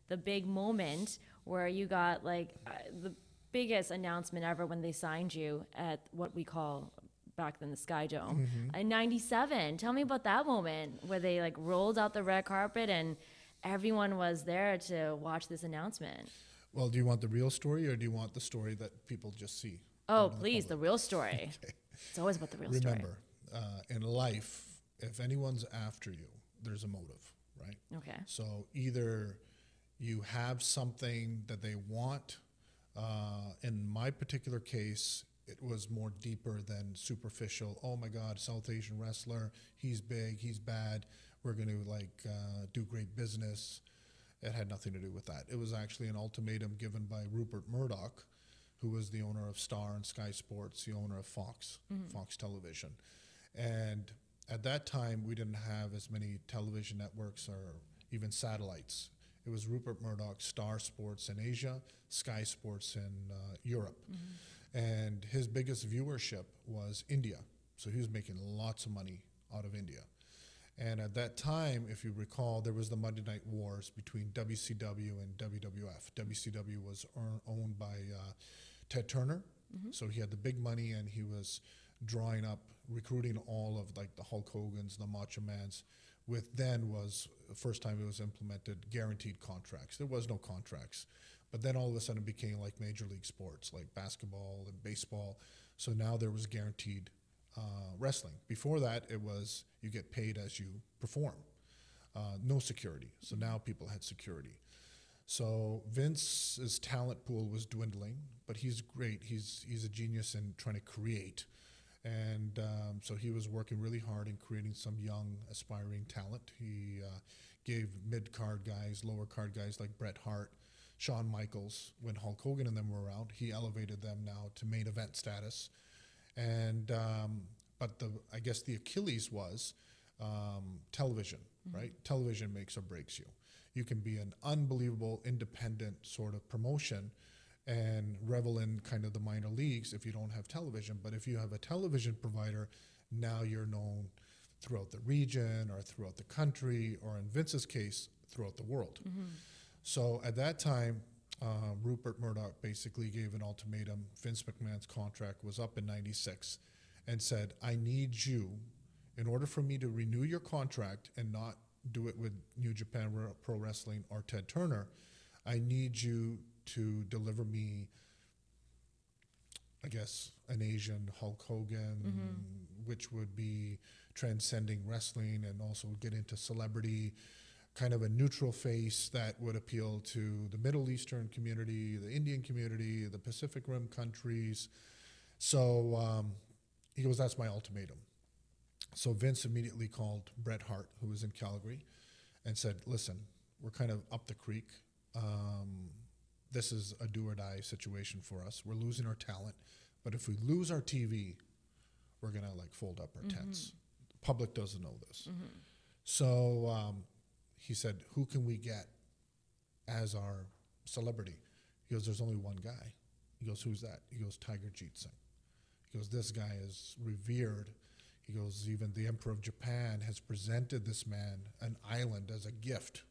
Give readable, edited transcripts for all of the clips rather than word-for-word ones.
the big moment where you got like the biggest announcement ever when they signed you at what we call back then the Sky Dome in '97. Tell me about that moment where they like rolled out the red carpet and everyone was there to watch this announcement. Well, do you want the real story or do you want the story that people just see? Oh, please, the real story. Okay. It's always about the real story. Remember, in life, if anyone's after you, there's a motive, right? Okay. So either you have something that they want. In my particular case, it was more deeper than superficial. Oh my God, South Asian wrestler, he's big, he's bad. We're going to do great business. It had nothing to do with that. It was actually an ultimatum given by Rupert Murdoch, who was the owner of Star and Sky Sports, the owner of Fox, Fox Television. And at that time, we didn't have as many television networks or even satellites. It was Rupert Murdoch, Star Sports in Asia, Sky Sports in Europe. And his biggest viewership was India. So he was making lots of money out of India. And at that time, if you recall, there was the Monday Night Wars between WCW and WWF. WCW was owned by Ted Turner. So he had the big money and he was drawing up, recruiting all of like the Hulk Hogan's, the Macho Man's, with then was the first time it was implemented guaranteed contracts. There was no contracts. But then all of a sudden it became like major league sports, like basketball and baseball. So now there was guaranteed wrestling. Before that, it was you get paid as you perform, no security. So now people had security. So Vince's talent pool was dwindling, but he's great. He's a genius in trying to create. And so he was working really hard in creating some young, aspiring talent. He gave mid-card guys, lower-card guys like Bret Hart, Shawn Michaels, when Hulk Hogan and them were around, he elevated them now to main event status. And but I guess the Achilles was television, right? Television makes or breaks you. You can be an unbelievable independent sort of promotion and revel in kind of the minor leagues if you don't have television. But if you have a television provider, now you're known throughout the region or throughout the country, or in Vince's case, throughout the world. So at that time, Rupert Murdoch basically gave an ultimatum. Vince McMahon's contract was up in '96 and said, I need you, in order for me to renew your contract and not do it with New Japan Pro Wrestling or Ted Turner, I need you to deliver me, I guess, an Asian Hulk Hogan, which would be transcending wrestling and also get into celebrity, kind of a neutral face that would appeal to the Middle Eastern community, the Indian community, the Pacific Rim countries. So he goes, that's my ultimatum. So Vince immediately called Bret Hart, who was in Calgary, and said, listen, we're kind of up the creek. This is a do or die situation for us. We're losing our talent, but if we lose our TV, we're gonna like fold up our tents. The public doesn't know this. So he said, who can we get as our celebrity? He goes, there's only one guy. He goes, who's that? He goes, Tiger Jeet Singh. He goes, this guy is revered. He goes, even the Emperor of Japan has presented this man an island as a gift.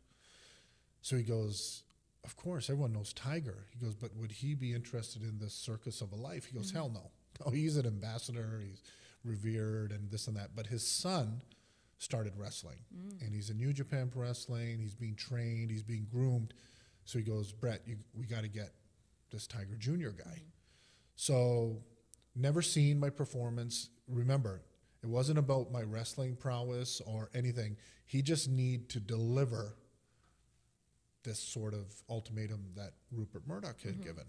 So he goes, of course, everyone knows Tiger. He goes, but would he be interested in this circus of a life? He goes, hell no. Oh, he's an ambassador, he's revered and this and that. But his son started wrestling, and he's in New Japan Pro Wrestling, he's being trained, he's being groomed. So he goes, Bret, we got to get this Tiger Jr. guy. So never seen my performance. Remember, it wasn't about my wrestling prowess or anything. He just need to deliver this sort of ultimatum that Rupert Murdoch had given.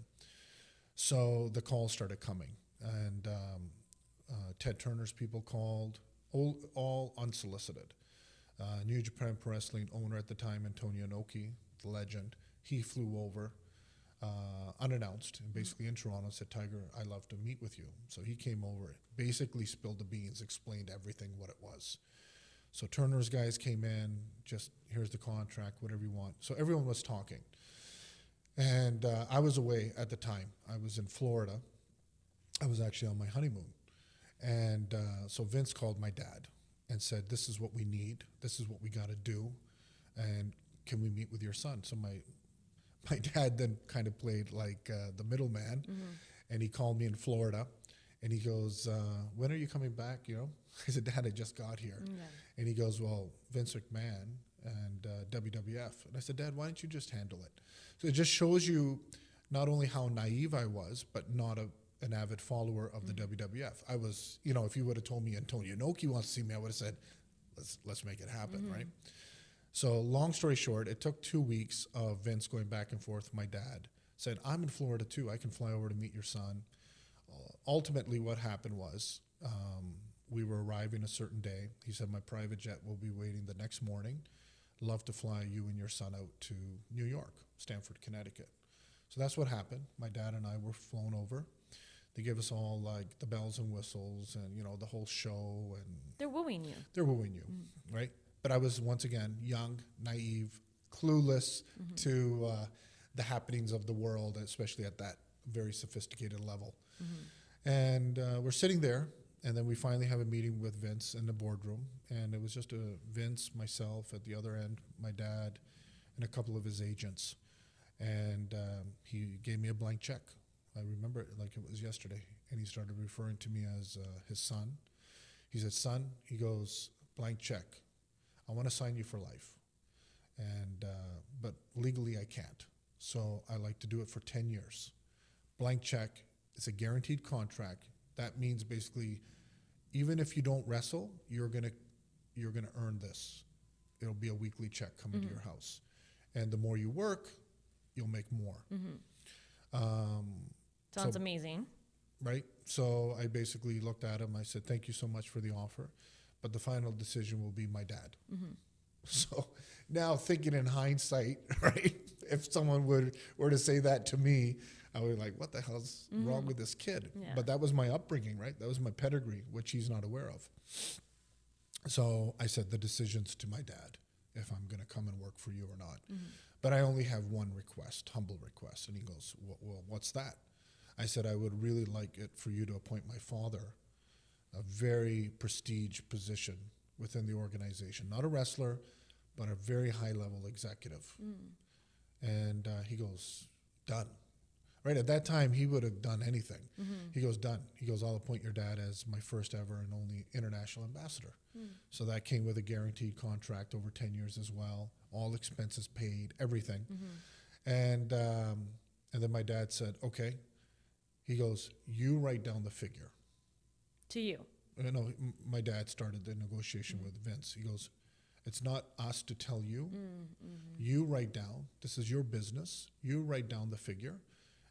So the calls started coming, and Ted Turner's people called, all unsolicited. New Japan Pro Wrestling owner at the time, Antonio Inoki, the legend, he flew over unannounced, and basically in Toronto said, Tiger, I'd love to meet with you. So he came over, basically spilled the beans, explained everything what it was. So Turner's guys came in, just here's the contract, whatever you want. So everyone was talking. And I was away at the time. I was in Florida. I was actually on my honeymoon. And so Vince called my dad and said, this is what we need. This is what we got to do. And can we meet with your son? So my my dad then kind of played like the middleman, and he called me in Florida, and he goes, when are you coming back, you know? I said, Dad, I just got here. And he goes, well, Vince McMahon and WWF. And I said, Dad, why don't you just handle it? So it just shows you not only how naive I was, but not an avid follower of the WWF. I was, you know, if you would have told me Antonio Inoki wants to see me, I would have said, let's make it happen, right? So long story short, it took 2 weeks of Vince going back and forth with my dad. Said, I'm in Florida too. I can fly over to meet your son. Ultimately, what happened was we were arriving a certain day. He said, my private jet will be waiting the next morning. Love to fly you and your son out to New York, Stamford, Connecticut. So that's what happened. My dad and I were flown over. They gave us all like the bells and whistles and, you know, the whole show. And They're wooing you. They're wooing you, right? But I was, once again, young, naive, clueless to the happenings of the world, especially at that very sophisticated level. And we're sitting there, and then we finally have a meeting with Vince in the boardroom, and it was just Vince, myself, at the other end, my dad, and a couple of his agents. And he gave me a blank check. I remember it like it was yesterday, and he started referring to me as his son. He said, son, he goes, blank check. I want to sign you for life, and but legally I can't. So I like to do it for 10 years. Blank check. It's a guaranteed contract. That means basically, even if you don't wrestle, you're gonna earn this. It'll be a weekly check coming to your house, and the more you work, you'll make more. Sounds amazing. Right? So I basically looked at him. I said, thank you so much for the offer, but the final decision will be my dad. So now thinking in hindsight, right, if someone were to say that to me, I would be like, what the hell's wrong with this kid? Yeah. But that was my upbringing, right? That was my pedigree, which he's not aware of. So I said, the decision's to my dad, if I'm going to come and work for you or not. But I only have one request, humble request. And he goes, well, what's that? I said, I would really like it for you to appoint my father, a very prestige position within the organization. Not a wrestler, but a very high-level executive. And he goes, done. Right, at that time, he would have done anything. He goes, done. He goes, I'll appoint your dad as my first ever and only international ambassador. So that came with a guaranteed contract over 10 years as well, all expenses paid, everything. And then my dad said, okay. He goes, you write down the figure. To you? No, my dad started the negotiation with Vince. He goes, it's not us to tell you. You write down, this is your business. You write down the figure,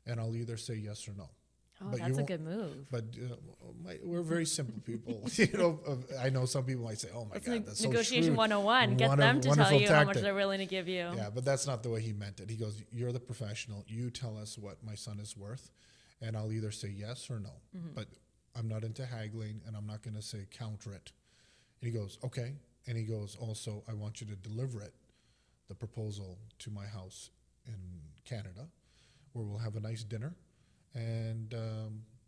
and I'll either say yes or no. Oh, but that's a good move. But we're very simple people. You know, I know some people might say, "Oh my God, that's negotiation so 101. Get them to tell you how much they're willing to give you." Yeah, but that's not the way he meant it. He goes, "You're the professional. You tell us what my son is worth, and I'll either say yes or no. But I'm not into haggling, and I'm not going to say counter it." And he goes, "Okay." And he goes, "Also, I want you to deliver it, the proposal, to my house in Canada, where we'll have a nice dinner, and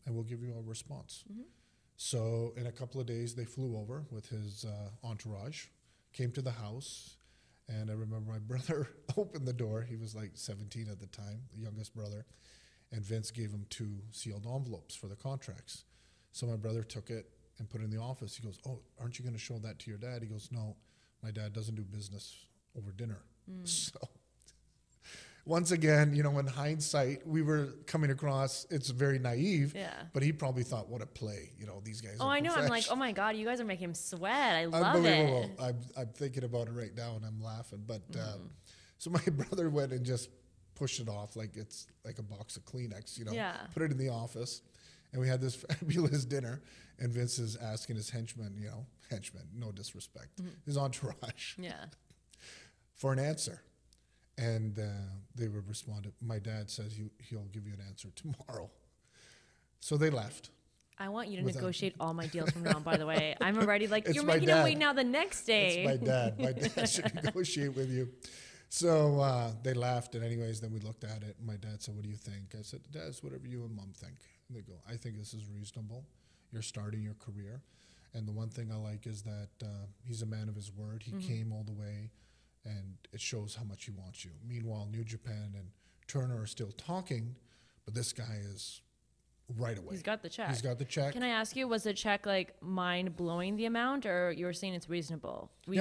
we'll give you a response." So in a couple of days, they flew over with his entourage, came to the house, and I remember my brother opened the door. He was like 17 at the time, the youngest brother, and Vince gave him 2 sealed envelopes for the contracts. So my brother took it and put it in the office. He goes, "Oh, aren't you going to show that to your dad?" He goes, "No, my dad doesn't do business over dinner." So once again, you know, in hindsight, we were coming across, it's very naive, but he probably thought, what a play. You know, these guys are I know. I'm like, oh my God, you guys are making him sweat. I love Unbelievable. it. I'm thinking about it right now and I'm laughing. But so my brother went and just pushed it off like it's like a box of Kleenex, you know, put it in the office. And we had this fabulous dinner, and Vince is asking his henchmen, no disrespect, his entourage, for an answer. And they would respond, my dad says he'll give you an answer tomorrow. So they left. I want you to negotiate all my deals from now on, by the way. I'm already like, you're making dad. him wait now the next day. It's my dad. My dad should negotiate with you. So they laughed, and anyways, then we looked at it, and my dad said, what do you think? I said, Dad, it's whatever you and Mom think. And they go, I think this is reasonable. You're starting your career. And the one thing I like is that he's a man of his word. He came all the way and it shows how much he wants you. Meanwhile, New Japan and Turner are still talking, but this guy is right away. He's got the check. He's got the check. Can I ask you, was the check like mind blowing the amount, or you were saying it's reasonable? It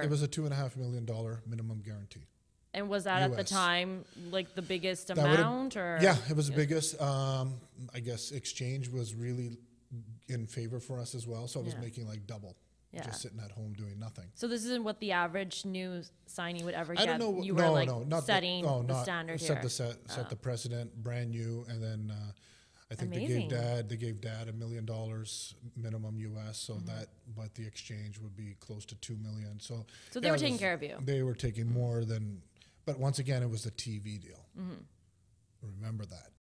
was a $2.5 million minimum guarantee. And was that at the US. time like the biggest That would've- amount, or? Yeah, it was the biggest. I guess exchange was really in favor for us as well. So I was Yeah. making like double, Yeah. just sitting at home doing nothing. So this isn't what the average new signing would ever I get. don't know. You were like not setting the, the standard set here. the set the precedent, brand new, and then I think Amazing. they gave Dad $1 million minimum US, so that, but the exchange would be close to $2 million. So So they yeah, were it taking was- care of you. They were taking more than, but once again, it was the TV deal. Remember that.